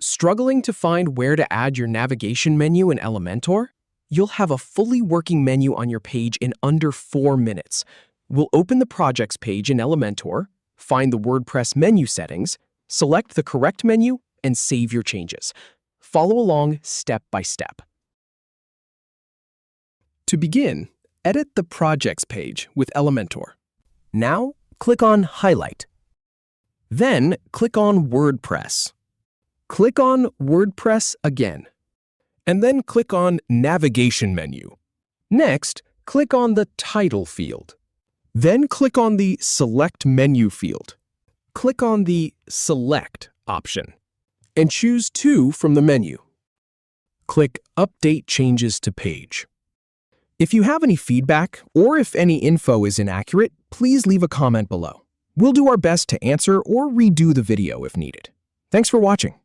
Struggling to find where to add your navigation menu in Elementor? You'll have a fully working menu on your page in under 4 minutes. We'll open the Projects page in Elementor, find the WordPress menu settings, select the correct menu, and save your changes. Follow along step by step. To begin, edit the Projects page with Elementor. Now, click on Highlight. Then, click on WordPress. Click on WordPress again, and then click on Navigation menu. Next, click on the Title field. Then click on the Select Menu field. Click on the Select option, and choose 2 from the menu. Click Update Changes to Page. If you have any feedback, or if any info is inaccurate, please leave a comment below. We'll do our best to answer or redo the video if needed. Thanks for watching.